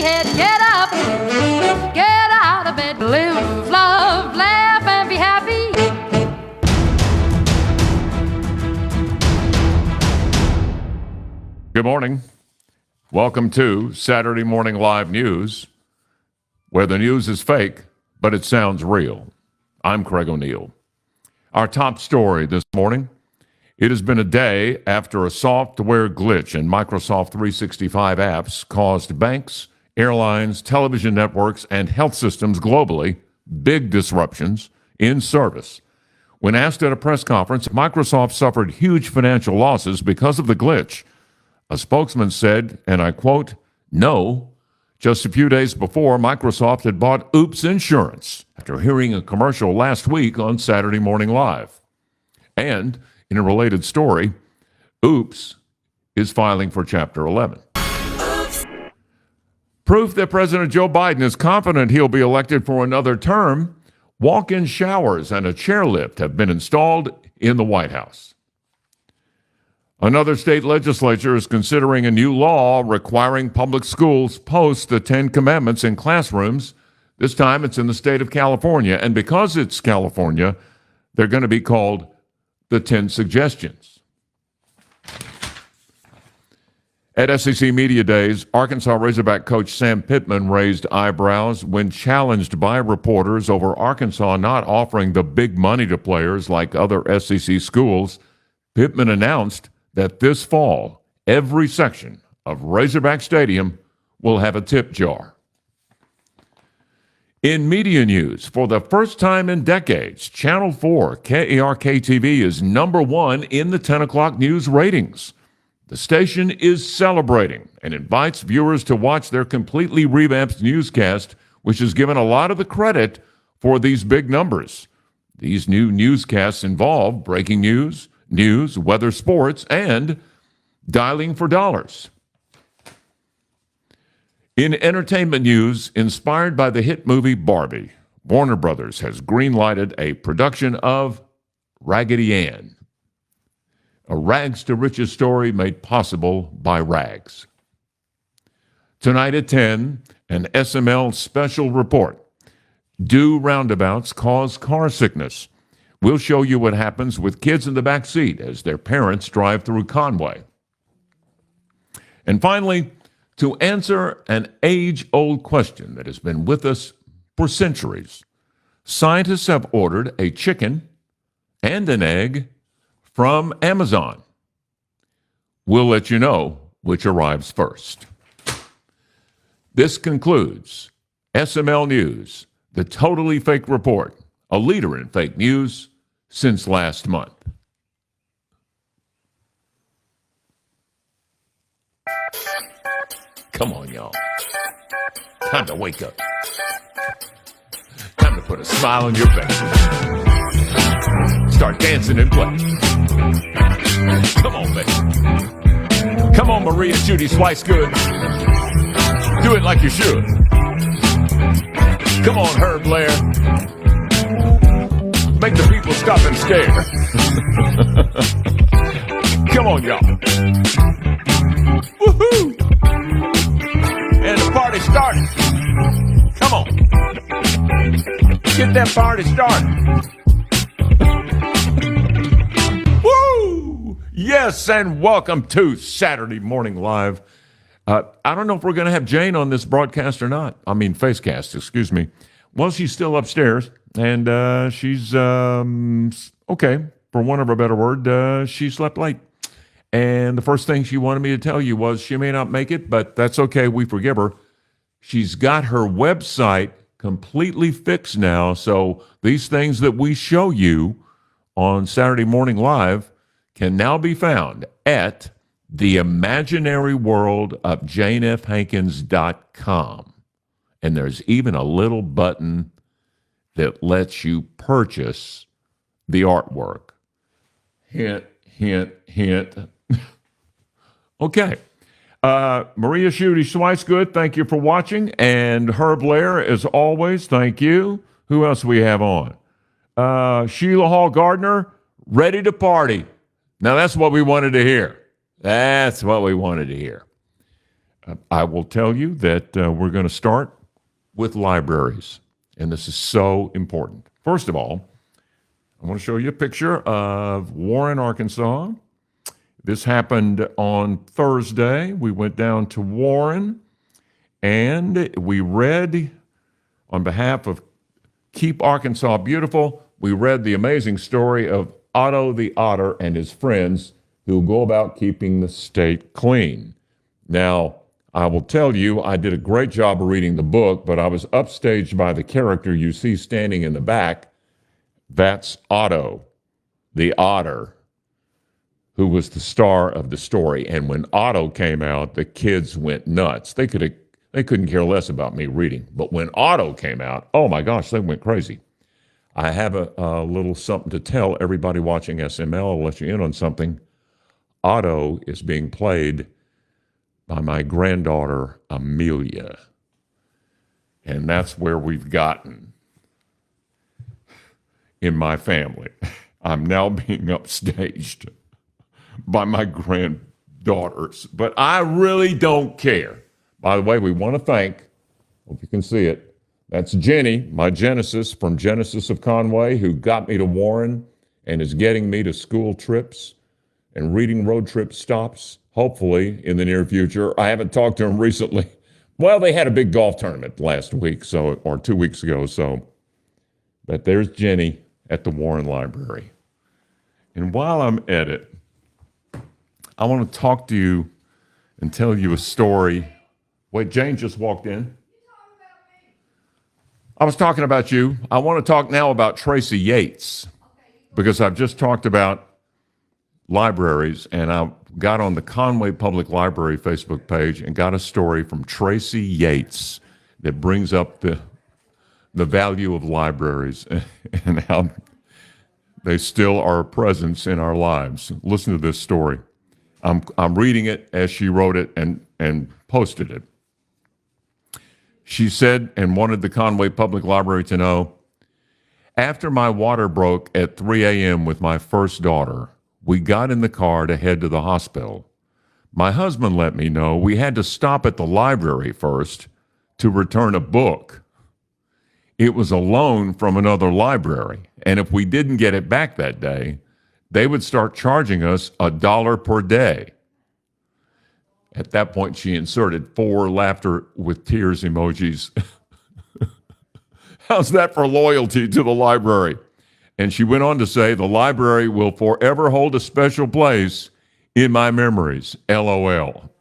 head. Get up, get out of bed. Live, love, laugh, and be happy. Good morning. Welcome to Saturday Morning Live News, where the news is fake, but it sounds real. I'm Craig O'Neill. Our top story this morning: it has been a day after a software glitch in Microsoft 365 apps caused banks, airlines, television networks, and health systems globally big disruptions in service. When asked at a press conference, Microsoft suffered huge financial losses because of the glitch. A spokesman said, and I quote, "No." Just a few days before, Microsoft had bought Oops Insurance after hearing a commercial last week on Saturday Morning Live. And in a related story, Oops is filing for Chapter 11. Oops. Proof that President Joe Biden is confident he'll be elected for another term: walk-in showers and a chairlift have been installed in the White House. Another state legislature is considering a new law requiring public schools post the 10 Commandments in classrooms. This time it's in the state of California. And because it's California, they're going to be called the 10 Suggestions. At SEC Media Days, Arkansas Razorback coach Sam Pittman raised eyebrows when challenged by reporters over Arkansas not offering the big money to players like other SEC schools. Pittman announced that this fall, every section of Razorback Stadium will have a tip jar. In media news, for the first time in decades, Channel 4 KARK-TV is number one in the 10 o'clock news ratings. The station is celebrating and invites viewers to watch their completely revamped newscast, which is given a lot of the credit for these big numbers. These new newscasts involve breaking news, weather, sports, and dialing for dollars. In entertainment news, inspired by the hit movie Barbie, Warner Brothers has greenlighted a production of Raggedy Ann, a rags to riches story made possible by rags. Tonight at 10, an SML special report. Do roundabouts cause car sickness? We'll show you what happens with kids in the back seat as their parents drive through Conway. And finally, to answer an age-old question that has been with us for centuries, scientists have ordered a chicken and an egg from Amazon. We'll let you know which arrives first. This concludes SML News, the totally fake report, a leader in fake news since last month. Come on, y'all. Time to wake up. Time to put a smile on your face. Start dancing and playing. Come on, baby. Come on, Maria Judy Swicegood. Do it like you should. Come on, Herb Blair. Make the people stop and stare. Come on, y'all. Woohoo! And the party started. Come on. Get that party started. Woo! Yes, and welcome to Saturday Morning Live. I don't know if we're going to have Jane on this broadcast or not. Facecast, excuse me. Well, she's still upstairs, and she's, okay, for want of a better word, she slept late. And the first thing she wanted me to tell you was she may not make it, but that's okay. We forgive her. She's got her website completely fixed now, so these things that we show you on Saturday Morning Live can now be found at theimaginaryworldofjanefhankins.com. And there's even a little button that lets you purchase the artwork. Hint, hint, hint. Okay. Maria Judy Swicegood, thank you for watching. And Herb Blair, as always, thank you. Who else we have on? Sheila Hall Gardner, ready to party. Now, that's what we wanted to hear. That's what we wanted to hear. I will tell you that we're going to start with libraries, and this is so important. First of all, I want to show you a picture of Warren, Arkansas. This happened on Thursday. We went down to Warren, and we read, on behalf of Keep Arkansas Beautiful, we read the amazing story of Otto the Otter and his friends who go about keeping the state clean. Now, I will tell you, I did a great job of reading the book, but I was upstaged by the character you see standing in the back. That's Otto, the otter, who was the star of the story. And when Otto came out, the kids went nuts. They couldn't care less about me reading. But when Otto came out, oh my gosh, they went crazy. I have a little something to tell everybody watching SML. I'll let you in on something. Otto is being played by my granddaughter, Amelia. And that's where we've gotten in my family. I'm now being upstaged by my granddaughters, but I really don't care. By the way, we want to thank, hope you can see it, that's Jenny, my Genesis from Genesis of Conway, who got me to Warren and is getting me to school trips and reading road trip stops, hopefully in the near future. I haven't talked to him recently. Well, they had a big golf tournament last week, or 2 weeks ago, but there's Jenny at the Warren Library. And while I'm at it, I want to talk to you and tell you a story. Wait, Jane just walked in. I was talking about you. I want to talk now about Tracy Yates, because I've just talked about libraries, and I got on the Conway Public Library Facebook page and got a story from Tracy Yates that brings up the value of libraries and how they still are a presence in our lives. Listen to this story. I'm reading it as she wrote it and posted it. She said, and wanted the Conway Public Library to know, after my water broke at 3 a.m. with my first daughter, we got in the car to head to the hospital. My husband let me know we had to stop at the library first to return a book. It was a loan from another library, and if we didn't get it back that day, they would start charging us $1 per day. At that point, she inserted 4 laughter with tears emojis. How's that for loyalty to the library? And she went on to say, the library will forever hold a special place in my memories, LOL.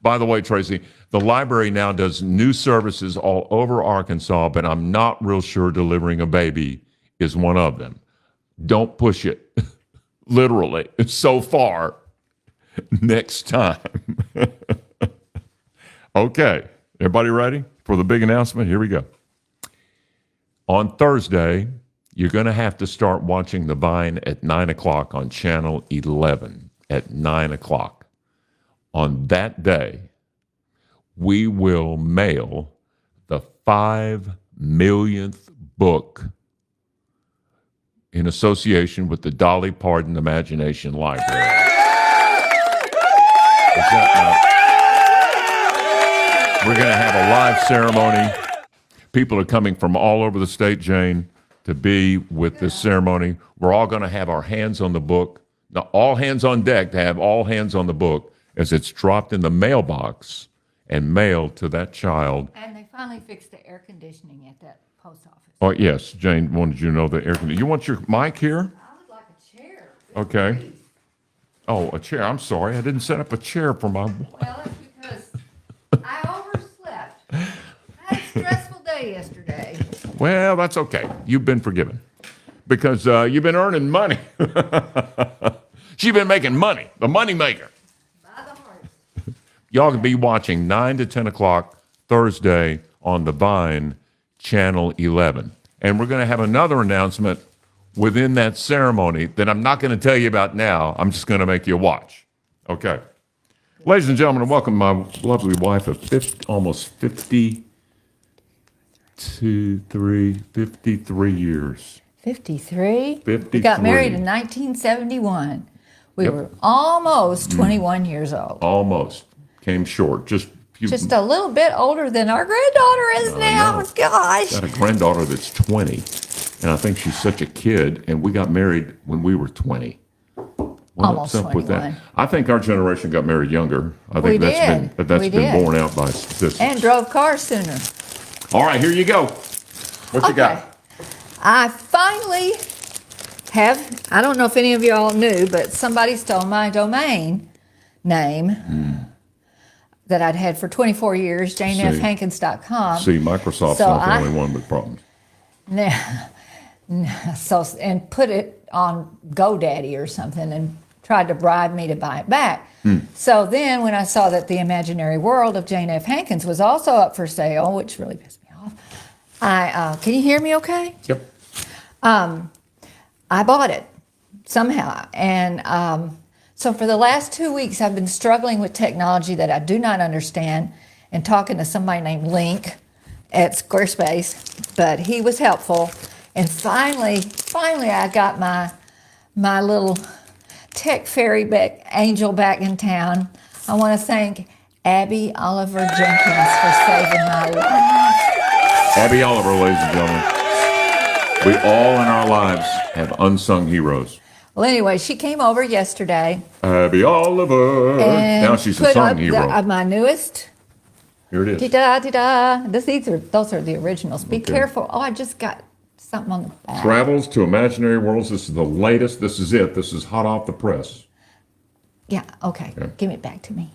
By the way, Tracy, the library now does new services all over Arkansas, but I'm not real sure delivering a baby is one of them. Don't push it. Literally. So far. Next time. Okay. Everybody ready for the big announcement? Here we go. On Thursday, you're going to have to start watching The Vine at 9 o'clock on Channel 11 at 9 o'clock. On that day, we will mail the 5 millionth book in association with the Dolly Parton Imagination Library. We're going to have a live ceremony. People are coming from all over the state, Jane, to be with this ceremony. We're all going to have our hands on the book. Now, all hands on deck to have all hands on the book as it's dropped in the mailbox and mailed to that child. And they finally fixed the air conditioning at that post office. Oh, yes, Jane wanted you to know the air conditioning. You want your mic here? I would like a chair. Okay. Please. Oh, a chair. I'm sorry. I didn't set up a chair for my... Well, it's because I overslept. I had a stressful day yesterday. Well, that's okay. You've been forgiven because you've been earning money. She's been making money, the money maker. By the heart. Y'all can be watching 9 to 10 o'clock Thursday on The Vine, Channel 11. And we're going to have another announcement within that ceremony that I'm not going to tell you about now. I'm just going to make you watch. Okay. Ladies and gentlemen, welcome my lovely wife of 53 years. 53? 53. We got married in 1971. We were almost 21 years old. Almost. came short. Just a little bit older than our granddaughter is now. know. Gosh. Got a granddaughter that's 20, and I think she's such a kid. And we got married when we were 20. Almost What's up with 21. that? I think our generation got married younger. I think We that's did. been We did. borne out by statistics. And drove cars sooner. All right, here you go. What you got? I finally have, I don't know if any of you all knew, but somebody stole my domain name that I'd had for 24 years, janefhankins.com. See, Microsoft's So not the I- only one with problems. And put it on GoDaddy or something and tried to bribe me to buy it back. So then when I saw that the imaginary world of Jane F. Hankins was also up for sale, which really pissed me off, can you hear me okay? Yep. I bought it somehow. And so for the last 2 weeks, I've been struggling with technology that I do not understand and talking to somebody named Link at Squarespace, but he was helpful. And finally, I got my little tech fairy angel back in town. I want to thank Abby Oliver Jenkins for saving my life. Abby Oliver, ladies and gentlemen. We all in our lives have unsung heroes. Well, anyway, she came over yesterday Abby Oliver. and Now she's a put song up hero. my newest. Here it is. Da-da-da-da. Those are the originals. Be Okay. careful. Oh, I just got something on the back. Travels to Imaginary Worlds. This is the latest. This is it. This is hot off the press. Yeah, okay. Yeah. Give it back to me.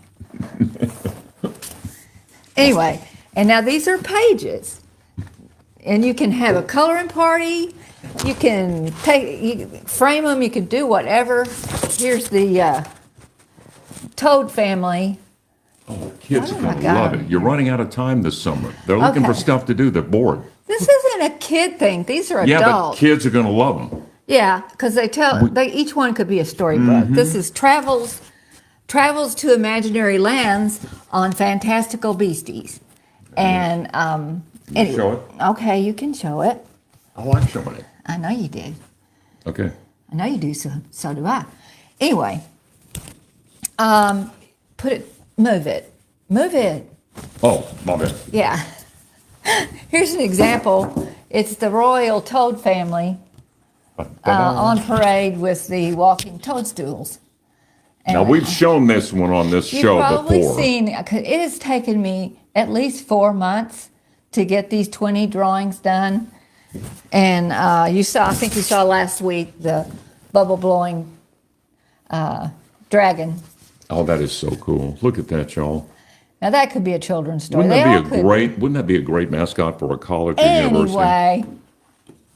Anyway, and now these are pages. And you can have a coloring party. You can frame them. You can do whatever. Here's the Toad family. Oh, kids Oh are my going to love God. it. You're running out of time this summer. They're looking for Okay. stuff to do. They're bored. This isn't a kid thing. These are Yeah, but adults. kids are going to love them. Yeah, because each one could be a storybook. This is travels to imaginary lands on fantastical beasties, and anyway, show it? Okay, you can show it. I like showing it. I know you did. Okay. I know you do. So do I. Anyway, move it. Oh, my bad. Yeah. Here's an example. It's the royal toad family on parade with the walking toadstools. Now, we've shown this one on this You've show probably before. seen, it has taken me at least 4 months to get these 20 drawings done. And I think you saw last week the bubble blowing dragon. Oh, that is so cool. Look at that, y'all. Now that could be a children's story. Wouldn't that be a great mascot for a college or university? Anyway,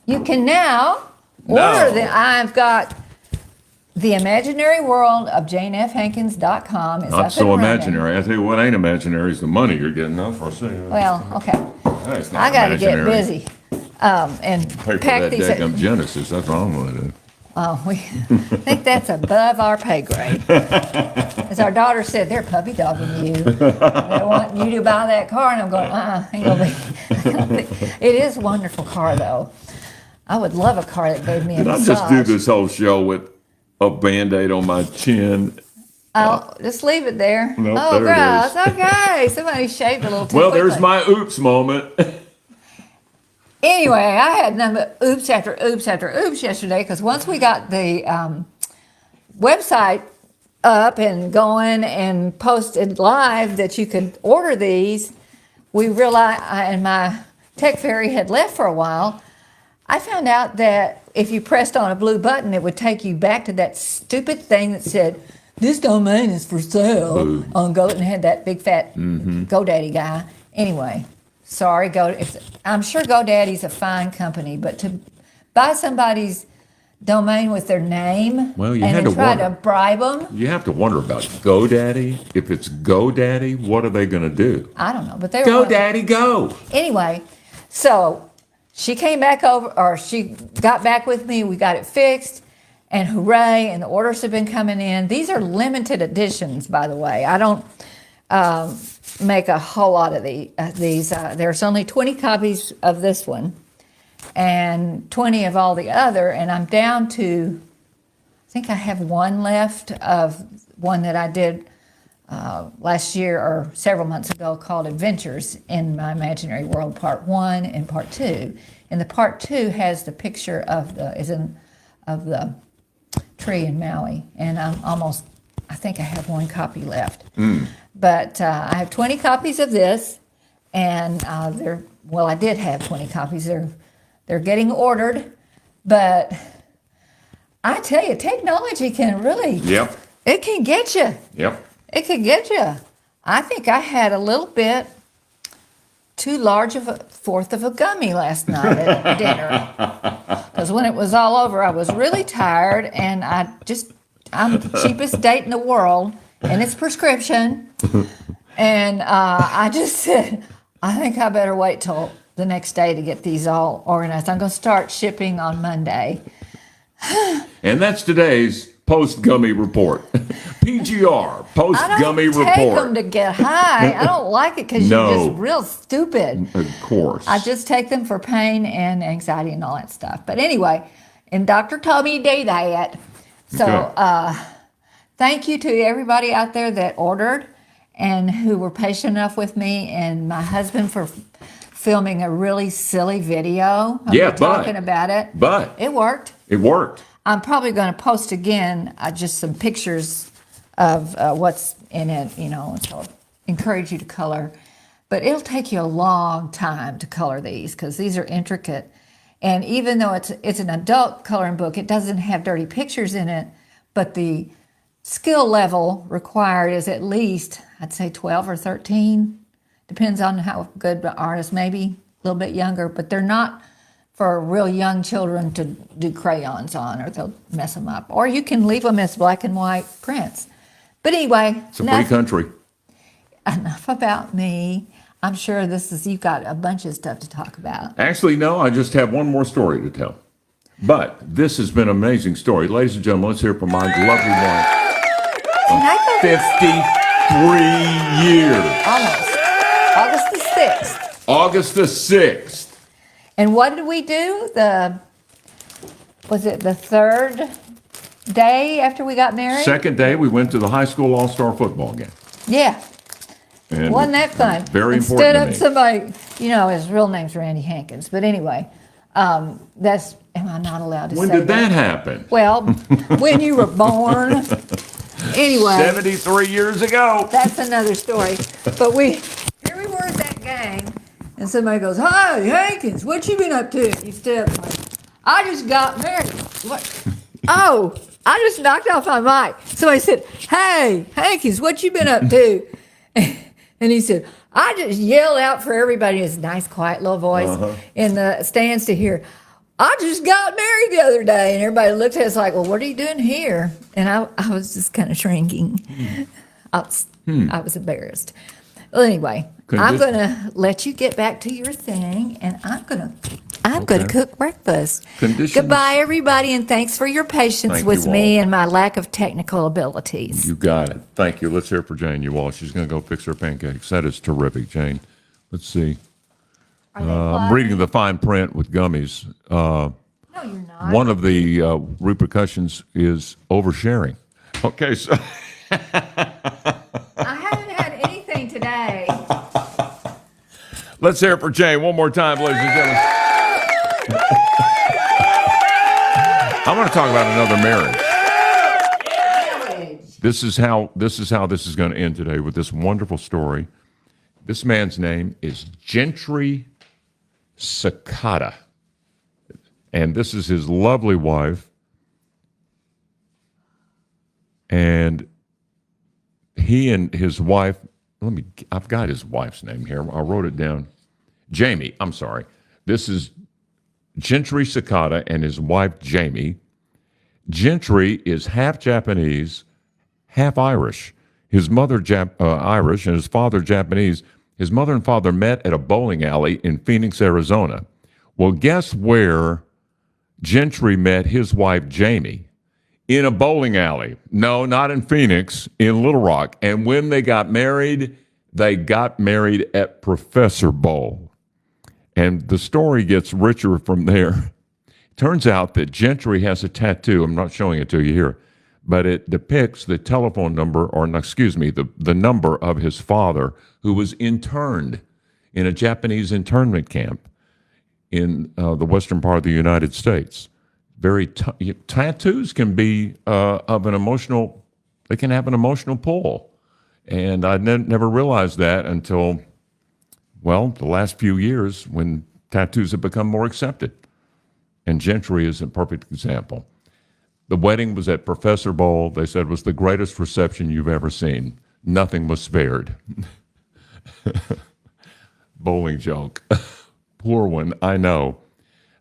you can now order them. I've got the imaginary world of janefhankins.com. It's Not up so and running. imaginary. I tell you what ain't imaginary is the money you're getting. That's for sure. Well, okay. It's not I got to get imaginary. busy and Pay for pack that these. daggum Genesis. That's what I'm going to do. Oh, we think that's above our pay grade. As our daughter said, they're puppy dogging you. They want you to buy that car, and I'm going, ain't gonna be. It is a wonderful car, though. I would love a car that gave me a Did I massage. just do this whole show with a Band-Aid on my chin? Oh, just leave it there. Nope, Oh, there it is. gross. Okay, somebody shaved a little too Well, there's quickly. my oops moment. Anyway, I had nothing but oops after oops after oops yesterday because once we got the website up and going and posted live that you could order these, we realized, and my tech fairy had left for a while, I found out that if you pressed on a blue button, it would take you back to that stupid thing that said, this domain is for sale Boo. on Go, and had that big fat GoDaddy guy. Anyway, sorry, I'm sure GoDaddy's a fine company, but to buy somebody's domain with their name Well, you and had then to try wonder. to bribe them, You have to wonder about GoDaddy. If it's GoDaddy, what are they going to do? I don't know, but they were GoDaddy, go! Anyway, so she came back over, or she got back with me. We got it fixed, and hooray! And the orders have been coming in. These are limited editions, by the way. I don't make a whole lot of these. There's only 20 copies of this one, and 20 of all the other. And I'm down to, I think I have one left of one that I did last year or several months ago called Adventures in My Imaginary World Part 1 and Part 2. And the Part 2 has the picture of the tree in Maui. And I think I have one copy left. But I have 20 copies of this, and I did have 20 copies. They're getting ordered, but I tell you, technology can really, Yep. it can get you. Yep. It could get you. I think I had a little bit too large of a fourth of a gummy last night at dinner. Because when it was all over, I was really tired, and I'm the cheapest date in the world, and it's prescription. And I just said, I think I better wait till the next day to get these all organized. I'm going to start shipping on Monday. And that's today's post-gummy report. PGR, post-gummy report. I don't take them to get high. I don't like it because No. you're just real stupid. Of course. I just take them for pain and anxiety and all that stuff. But anyway, and doctor told me to do that. So Okay. thank you to everybody out there that ordered and who were patient enough with me, and my husband for filming a really silly video of me talking about it. But It worked. it worked. I'm probably going to post again just some pictures of what's in it, so encourage you to color. But it'll take you a long time to color these because these are intricate. And even though it's an adult coloring book, it doesn't have dirty pictures in it, but the skill level required is at least, I'd say 12 or 13. Depends on how good the artist, maybe a little bit younger, but they're not for real young children to do crayons on, or they'll mess them up. Or you can leave them as black and white prints. But anyway, It's a free country. enough about me. I'm sure you've got a bunch of stuff to talk about. Actually, no, I just have one more story to tell. But this has been an amazing story. Ladies and gentlemen, let's hear from my lovely wife. And I got 53 years. almost August the 6th. August the 6th. And what did we do? Was it the third day after we got married? Second day, we went to the high school all-star football game. Yeah. And Wasn't that fun? Very Instead important of to me. somebody, his real name's Randy Hankins. But anyway, am I not allowed to When say did that happen? Well, when you were born. Anyway, 73 years ago. that's another story. But here we were at that game, and somebody goes, "Hi, Hankins, what you been up to?" And you step like, "I just got married." What? Oh, I just knocked off my mic. Somebody said, "Hey, Hankins, what you been up to?" And he said, I just yelled out for everybody in his nice, quiet little voice in the stands to hear, "I just got married the other day." And everybody looked at us like, "Well, what are you doing here?" And I was just kind of shrinking. I was embarrassed. Well, anyway, I'm going to let you get back to your thing, and I'm going to cook breakfast. Conditions- Goodbye, everybody, and thanks for your patience Thank with you me all. and my lack of technical abilities. You got it. Thank you. Let's hear for Jane Uwald. She's going to go fix her pancakes. That is terrific, Jane. Let's see. I'm reading the fine print with gummies. No, you're not. One of the repercussions is oversharing. Okay, so I haven't had anything today. let's hear it for Jane one more time, ladies and gentlemen. I want to talk about another marriage. This is how this is going to end today with this wonderful story. This man's name is Gentry Sakata, and this is his lovely wife. And he and his wife, I've got his wife's name here. I wrote it down. Jamie, I'm sorry. This is Gentry Sakata and his wife, Jamie. Gentry is half Japanese, half Irish. His mother Irish and his father Japanese. His mother and father met at a bowling alley in Phoenix, Arizona. Well, guess where Gentry met his wife, Jamie? In a bowling alley. No, not in Phoenix, in Little Rock. And when they got married at Professor Bowl. And the story gets richer from there. Turns out that Gentry has a tattoo. I'm not showing it to you here. but it depicts the telephone number, or excuse me, the number of his father, who was interned in a Japanese internment camp in the western part of the United States. Tattoos can be of an emotional, they can have an emotional pull. And I never realized that until, well, the last few years when tattoos have become more accepted. And Gentry is a perfect example. The wedding was at Professor Bowl. They said it was the greatest reception you've ever seen. Nothing was spared. Bowling joke. Poor one, I know.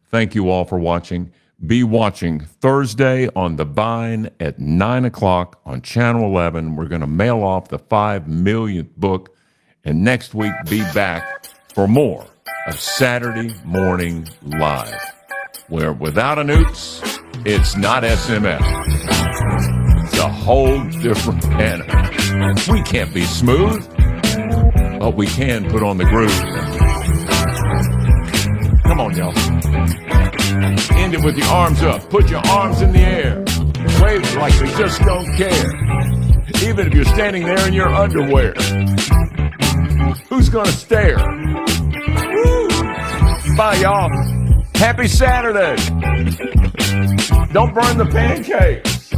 Thank you all for watching. Be watching Thursday on The Vine at 9 o'clock on Channel 11. We're going to mail off the 5 millionth book. And next week, be back for more of Saturday Morning Live, where without an oops, it's not SMF. It's a whole different animal. We can't be smooth, but we can put on the groove. Come on, y'all. End it with your arms up. Put your arms in the air. Wave like they just don't care. Even if you're standing there in your underwear. Who's gonna stare? Woo! Bye, y'all. Happy Saturday. Don't burn the pancakes.